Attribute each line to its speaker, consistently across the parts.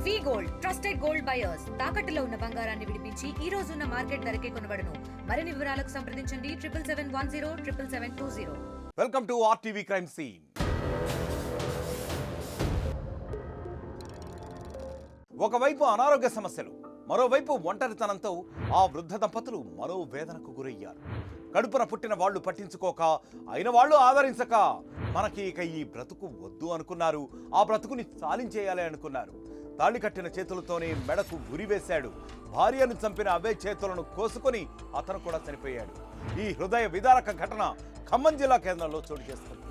Speaker 1: వి gold trusted gold buyers తాకట్టులో ఉన్న బంగారాన్ని విడిపించి ఈ రోజు ఉన్న మార్కెట్ ధరకే కొనబడును. మరిన్ని వివరాలకు సంప్రదించండి 7710
Speaker 2: welcome to RTV crime scene. ఒకవైపు అనారోగ్య సమస్యలు, మరోవైపు ఒంటరితనంతో ఆ వృద్ధ దంపతులు మరో వేదనకు గురయ్యారు. కడుపున పుట్టిన వాళ్ళు పట్టించుకోక, అయిన వాళ్ళు ఆదరించక, మనకి ఇక ఈ బ్రతుకు వద్దు అనుకున్నారు. ఆ బ్రతుకుని సాలించేయాలి అనుకున్నారు. తాళి కట్టిన చేతులతోనే మెడకు గురివేశాడు. భార్యను చంపిన అవే చేతులను కోసుకొని అతను కూడా చనిపోయాడు. ఈ హృదయ విదారక ఘటన ఖమ్మం జిల్లా కేంద్రంలో చోటు చేసుకుంది.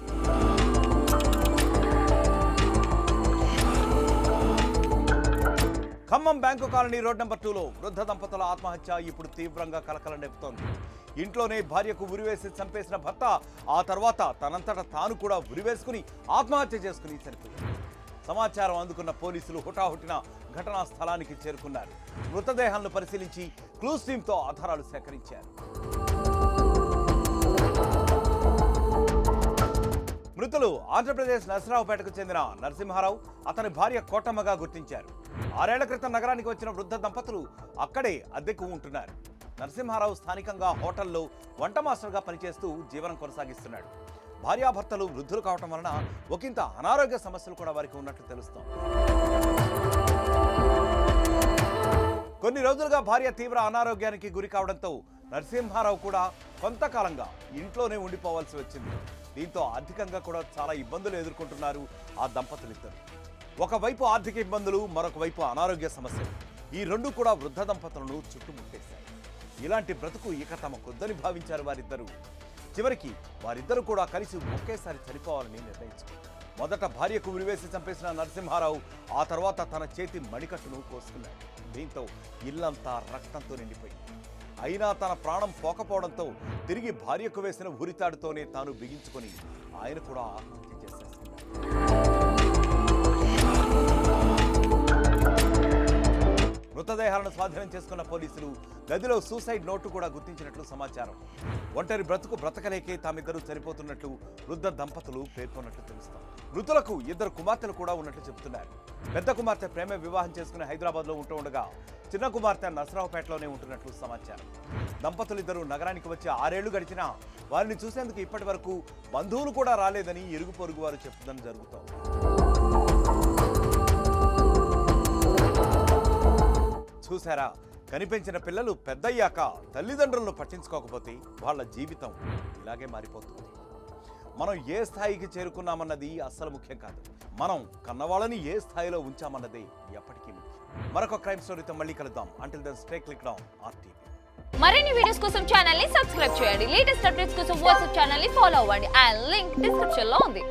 Speaker 2: Khammam bank colony road number 2లో వృద్ధ దంపతుల ఆత్మహత్య ఇప్పుడు తీవ్రంగా కలకలం రేపుతోంది. ఇంట్లోనే భార్యకు ఉరివేసి చంపేసిన భర్త ఆ తర్వాత తనంతట తాను కూడా ఉరివేసుకుని ఆత్మహత్య చేసుకుని చనిపోయాడు. సమాచారం అందుకున్న పోలీసులు హుటాహుటిన ఘటనా స్థలానికి చేరుకున్నారు. మృతదేహాలను పరిశీలించి క్లూస్ టీంతో ఆధారాలు సేకరించారు. మృతులు ఆంధ్రప్రదేశ్ నరసరావుపేటకు చెందిన నరసింహారావు, అతని భార్య కోటమ్మగా గుర్తించారు. 6 ఏళ్ల క్రితం నగరానికి వచ్చిన వృద్ధ దంపతులు అక్కడే అద్దెకు ఉంటున్నారు. నరసింహారావు స్థానికంగా హోటల్లో వంట మాస్టర్గా పనిచేస్తూ జీవనం కొనసాగిస్తున్నాడు. భార్యాభర్తలు వృద్ధులు కావటం వలన ఒకంత అనారోగ్య సమస్యలు కూడా వారికి ఉన్నట్లు తెలుస్తోంది. కొన్ని రోజులుగా భార్య తీవ్ర అనారోగ్యానికి గురి కావడంతో నరసింహారావు కూడా కొంతకాలంగా ఇంట్లోనే ఉండిపోవాల్సి వచ్చింది. దీంతో ఆర్థికంగా కూడా చాలా ఇబ్బందులు ఎదుర్కొంటున్నారు ఆ దంపతులిద్దరు. ఒకవైపు ఆర్థిక ఇబ్బందులు, మరొక వైపు అనారోగ్య సమస్యలు, ఈ రెండు కూడా వృద్ధ దంపతులను చుట్టుముట్టేశాయి. ఇలాంటి బ్రతుకు ఇక తమకొద్దని భావించారు వారిద్దరూ. చివరికి వారిద్దరూ కూడా కలిసి ఒకేసారి చనిపోవాలని నిర్ణయించుకున్నారు. మొదట భార్యకు ఉరివేసి చంపేసిన నరసింహారావు ఆ తర్వాత తన చేతి మణికట్టును కోసుకున్నాడు. దీంతో ఇల్లంతా రక్తంతో నిండిపోయింది. అయినా తన ప్రాణం పోకపోవడంతో తిరిగి భార్యకు వేసిన ఉరితాడుతోనే తాను బిగించుకొని ఆయన కూడా ఆత్మహత్య చేసేసుకున్నాడు. మృతదేహాలను స్వాధీనం చేసుకున్న పోలీసులు గదిలో సూసైడ్ నోటు కూడా గుర్తించినట్లు సమాచారం. ఒంటరి బ్రతుకు బ్రతకలేకే తామిద్దరూ చనిపోతున్నట్లు వృద్ధ దంపతులు పేర్కొన్నట్లు తెలుస్తాం. మృతులకు 2 కుమార్తెలు కూడా ఉన్నట్లు చెబుతున్నారు. పెద్ద కుమార్తె ప్రేమ వివాహం చేసుకుని హైదరాబాద్లో ఉంటూ ఉండగా చిన్న కుమార్తె నరసరావుపేటలోనే ఉంటున్నట్లు సమాచారం. దంపతులిద్దరూ నగరానికి వచ్చి 6 ఏళ్లు గడిచినా వారిని చూసేందుకు ఇప్పటి వరకు బంధువులు కూడా రాలేదని ఇరుగు పొరుగు వారు చెప్తుందని జరుగుతోంది. చూసారా, కనిపించిన పిల్లలు పెద్దయ్యాక తల్లిదండ్రులను పట్టించుకోకపోతే వాళ్ళ జీవితం ఇలాగే మారిపోతుంది. మనం ఏ స్థాయికి చేరుకున్నామన్నది అస్సలు ముఖ్యం కాదు, మనం కన్నవాళ్ళని ఏ స్థాయిలో ఉంచామన్నదే ఎప్పటికీ ముఖ్యం. మరొక క్రైమ్ స్టోరీతో మళ్ళీ కలుద్దాం. Until then stay clicked on RTV.
Speaker 3: మరిన్ని వీడియోస్ కోసం ఛానల్ ని సబ్స్క్రైబ్ చేయండి. లేటెస్ట్ అప్డేట్స్ కోసం వాట్సాప్ ఛానల్ ని ఫాలో అవ్వండి. ఆ లింక్ డిస్క్రిప్షన్ లో ఉంది.